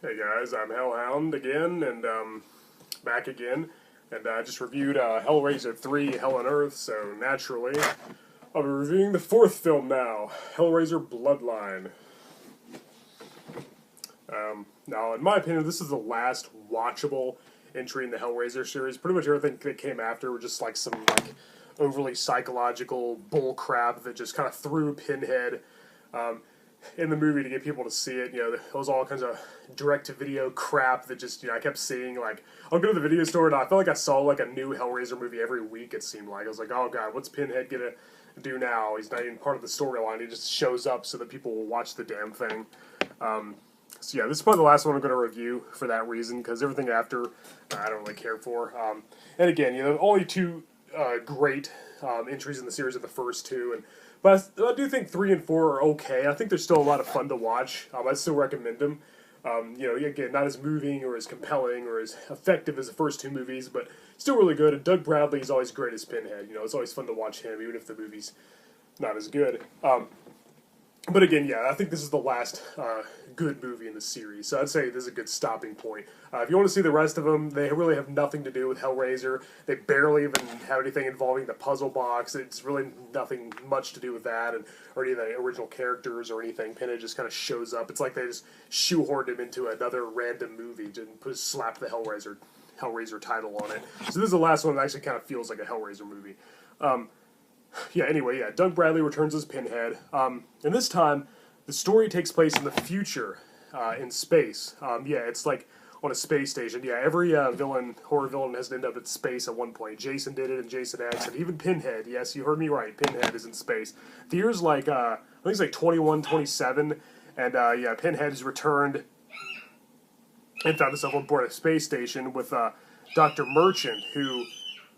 Hey guys, I'm Hellhound again, and back again, and I just reviewed Hellraiser 3, Hell on Earth, so naturally, I'll be reviewing the fourth film now, Hellraiser Bloodline. Now, in my opinion, this is the last watchable entry in the Hellraiser series. Pretty much everything that came after were just like some overly psychological bull crap that just kind of threw Pinhead in the movie to get people to see it. You know, there was all kinds of direct-to-video crap that just, I kept seeing. Like, I'll go to the video store, and I felt like I saw, like, a new Hellraiser movie every week, it seemed like. I was like, oh, God, what's Pinhead gonna do now? He's not even part of the storyline. He just shows up so that people will watch the damn thing. So, yeah, this is probably the last one I'm going to review for that reason, because everything after, I don't really care for. And again, only two great entries in the series are the first two, but I do think 3 and 4 are okay. I think they're still a lot of fun to watch. I'd still recommend them. Again, not as moving or as compelling or as effective as the first two movies, but still really good. And Doug Bradley is always great as Pinhead. It's always fun to watch him, even if the movie's not as good. But again, yeah, I think this is the last good movie in the series, so I'd say this is a good stopping point. If you want to see the rest of them, they really have nothing to do with Hellraiser. They barely even have anything involving the puzzle box. It's really nothing much to do with that, or any of the original characters or anything. Pinhead just kind of shows up. It's like they just shoehorned him into another random movie and slapped the Hellraiser title on it. So this is the last one that actually kind of feels like a Hellraiser movie. Doug Bradley returns as Pinhead. And this time, the story takes place in the future, in space. It's like on a space station. Yeah, every horror villain has to end up in space at one point. Jason did it in Jason X, and even Pinhead. Yes, you heard me right. Pinhead is in space. The year's I think it's like 2127, and Pinhead is returned and found himself on board a space station with Dr. Merchant, who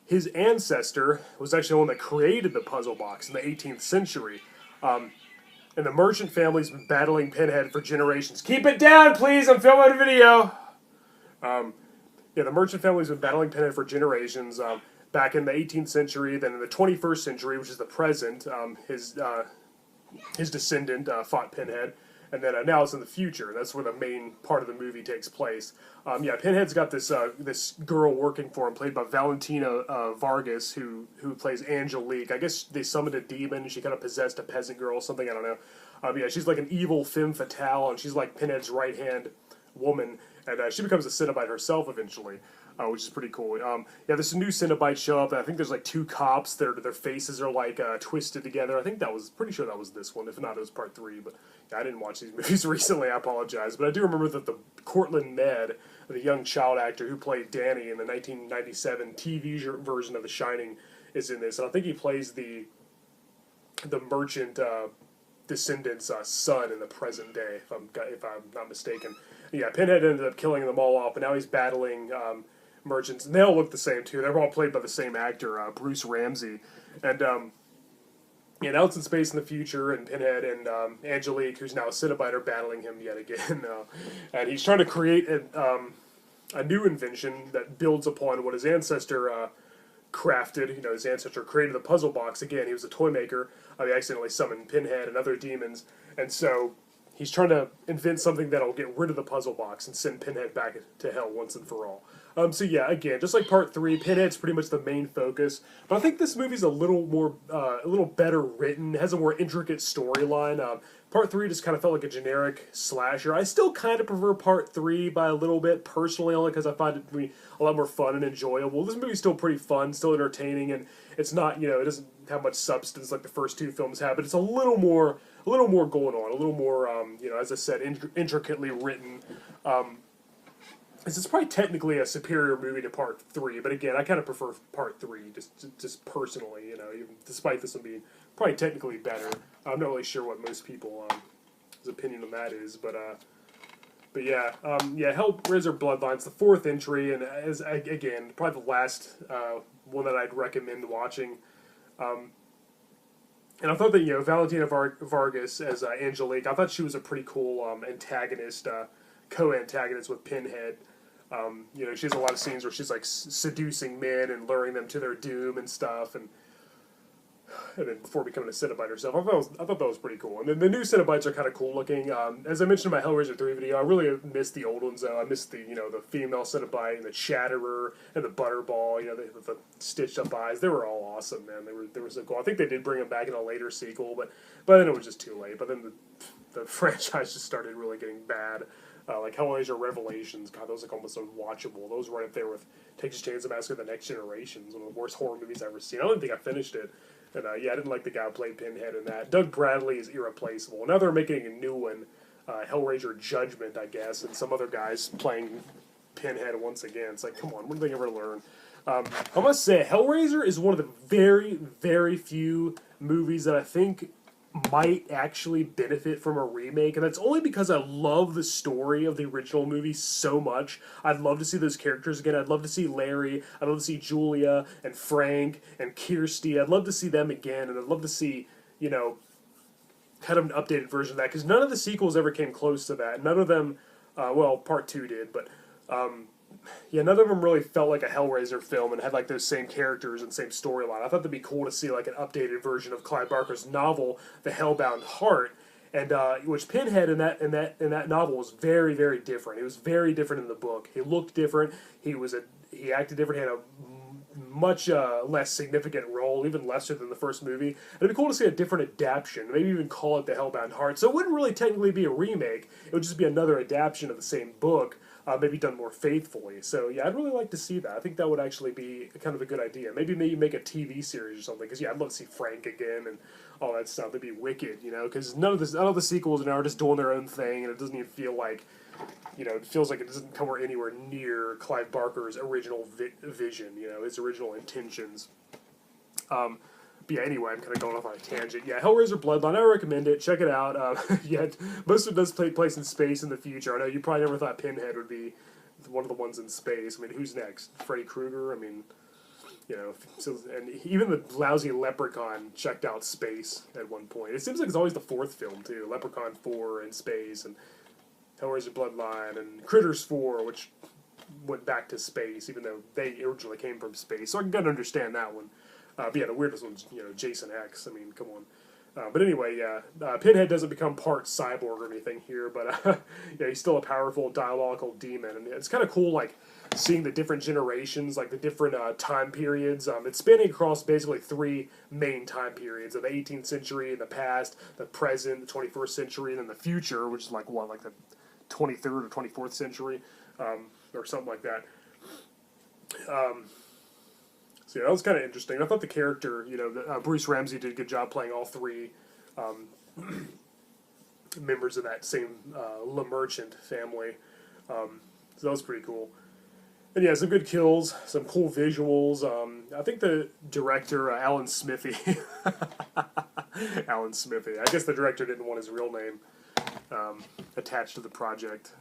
his ancestor was actually the one that created the puzzle box in the 18th century. And the Merchant family's been battling Pinhead for generations. Keep it down, please! I'm filming a video! The Merchant family's been battling Pinhead for generations. Back in the 18th century, then in the 21st century, which is the present, his descendant fought Pinhead. And then now it's in the future. That's where the main part of the movie takes place. Pinhead's got this girl working for him, played by Valentina Vargas, who plays Angelique. I guess they summoned a demon. She kind of possessed a peasant girl, something, I don't know. She's like an evil femme fatale, and she's like Pinhead's right-hand woman. And she becomes a Cenobite herself eventually, which is pretty cool. There's some new Cenobites show up, and I think there's like two cops. Their faces are like twisted together. I think pretty sure that was this one. If not, it was part 3. But I didn't watch these movies recently. I apologize. But I do remember that the Cortland Med, the young child actor who played Danny in the 1997 TV version of The Shining, is in this. And I think he plays the Merchant descendant's son in the present day, if I'm not mistaken. Pinhead ended up killing them all off, and now he's battling Merchants. And they all look the same, too. They're all played by the same actor, Bruce Ramsey. And, now it's in space in the future, and Pinhead and Angelique, who's now a Cenobite, are battling him yet again. And he's trying to create a new invention that builds upon what his ancestor crafted. His ancestor created the puzzle box. Again, he was a toy maker. He accidentally summoned Pinhead and other demons. And so he's trying to invent something that'll get rid of the puzzle box and send Pinhead back to hell once and for all. Again, just like part 3, Pinhead's pretty much the main focus. But I think this movie's a little better written. It has a more intricate storyline. Part 3 just kind of felt like a generic slasher. I still kind of prefer part 3 by a little bit, personally, only because I find it to be a lot more fun and enjoyable. This movie's still pretty fun, still entertaining, and it's not, it doesn't have much substance like the first 2 films have, but it's a little more going on, a little more, as I said, intricately written. It's probably technically a superior movie to part 3, but again, I kind of prefer part 3, just personally, even despite this one being probably technically better. I'm not really sure what most people's opinion on that is, but Hellraiser Bloodline's the 4th entry, and again, probably the last one that I'd recommend watching. And I thought that, Valentina Vargas as Angelique, I thought she was a pretty cool antagonist, co-antagonist with Pinhead. She has a lot of scenes where she's like seducing men and luring them to their doom and stuff. And and then before becoming a Cenobite herself. I thought that was pretty cool. And then the new Cenobites are kind of cool looking. As I mentioned in my Hellraiser 3 video, I really miss the old ones though. I miss the, the female Cenobite and the Chatterer and the Butterball, the stitched up eyes. They were all awesome, man. They were so cool. I think they did bring them back in a later sequel, but then it was just too late. But then the franchise just started really getting bad. Like Hellraiser Revelations, God, those are almost unwatchable. Those right up there with Texas Chainsaw Massacre: The Next Generations, one of the worst horror movies I've ever seen. I don't think I finished it. And yeah, I didn't like the guy who played Pinhead in that. Doug Bradley is irreplaceable. Now they're making a new one, Hellraiser Judgment, I guess, and some other guys playing Pinhead once again. It's like, come on, when do they ever learn? I must say, Hellraiser is one of the very, very few movies that I think might actually benefit from a remake, and that's only because I love the story of the original movie so much. I'd love to see those characters again. I'd love to see Larry. I'd love to see Julia and Frank and Kirsty. I'd love to see them again, and I'd love to see, kind of an updated version of that, because none of the sequels ever came close to that. None of them, well, Part 2 did, but yeah, none of them really felt like a Hellraiser film and had like those same characters and same storyline. I thought that'd be cool to see like an updated version of Clive Barker's novel, The Hellbound Heart, and which Pinhead in that novel was very, very different. He was very different in the book. He looked different. He acted different. He had a much less significant role, even lesser than the first movie. It'd be cool to see a different adaptation, maybe even call it The Hellbound Heart. So it wouldn't really technically be a remake. It would just be another adaptation of the same book. Maybe done more faithfully. So yeah, I'd really like to see that. I think that would actually be kind of a good idea. Maybe make a TV series or something. Because yeah, I'd love to see Frank again and all that stuff. It'd be wicked, Because none of the sequels now are just doing their own thing, and it doesn't even feel like, it feels like it doesn't come anywhere near Clive Barker's original vision. His original intentions. But yeah, anyway, I'm kind of going off on a tangent. Yeah, Hellraiser Bloodline, I recommend it. Check it out. Yeah, most of it does take place in space in the future. I know you probably never thought Pinhead would be one of the ones in space. I mean, who's next? Freddy Krueger? I mean, and even the lousy Leprechaun checked out space at one point. It seems like it's always the fourth film, too. Leprechaun 4 in space, and Hellraiser Bloodline, and Critters 4, which went back to space, even though they originally came from space. So I can kind of understand that one. But yeah, the weirdest one's, Jason X. I mean, come on. But anyway, yeah, Pinhead doesn't become part cyborg or anything here, but yeah, he's still a powerful diabolical demon, and it's kind of cool, like, seeing the different generations, like the different time periods. It's spanning across basically 3 main time periods: of the 18th century, the past, the present, the 21st century, and then the future, which is like the 23rd or 24th century, or something like that. So yeah, that was kind of interesting. I thought the character, Bruce Ramsey did a good job playing all 3 members of that same Le Merchant family. So that was pretty cool. And yeah, some good kills, some cool visuals. I think the director, Alan Smithy, Alan Smithy, I guess the director didn't want his real name attached to the project,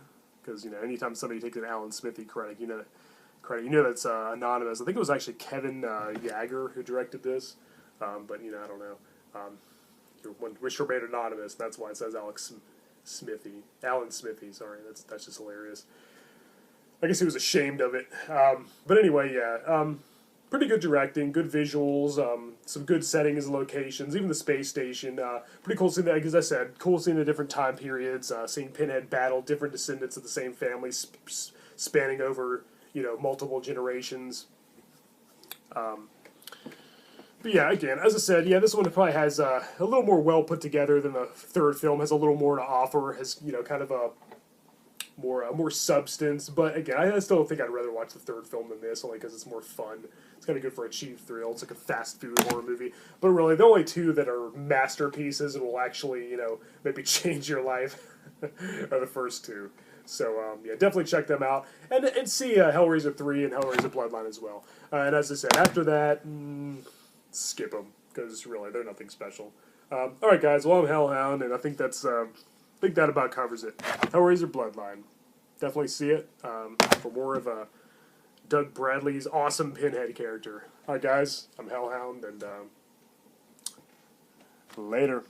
because, anytime somebody takes an Alan Smithy credit, that's anonymous. I think it was actually Kevin Yeager who directed this, but I don't know. Wish remained anonymous. That's why it says Alan Smithy. Sorry, that's just hilarious. I guess he was ashamed of it. But anyway, yeah, pretty good directing, good visuals, some good settings and locations, even the space station. Pretty cool seeing that, as I said, cool seeing the different time periods, seeing Pinhead battle different descendants of the same family, spanning over multiple generations. But yeah, again, as I said, yeah, this one probably has a little more well put together than the third film. Has a little more to offer. Has kind of a more substance. But again, I still think I'd rather watch the third film than this, only because it's more fun. It's kind of good for a cheap thrill. It's like a fast food horror movie. But really, the only 2 that are masterpieces and will actually maybe change your life are the first 2. So, yeah, definitely check them out. And see Hellraiser 3 and Hellraiser Bloodline as well. And as I said, after that, skip them, because really, they're nothing special. Alright, guys, well, I'm Hellhound, and I think that about covers it. Hellraiser Bloodline. Definitely see it for more of Doug Bradley's awesome Pinhead character. Alright, guys, I'm Hellhound, and later.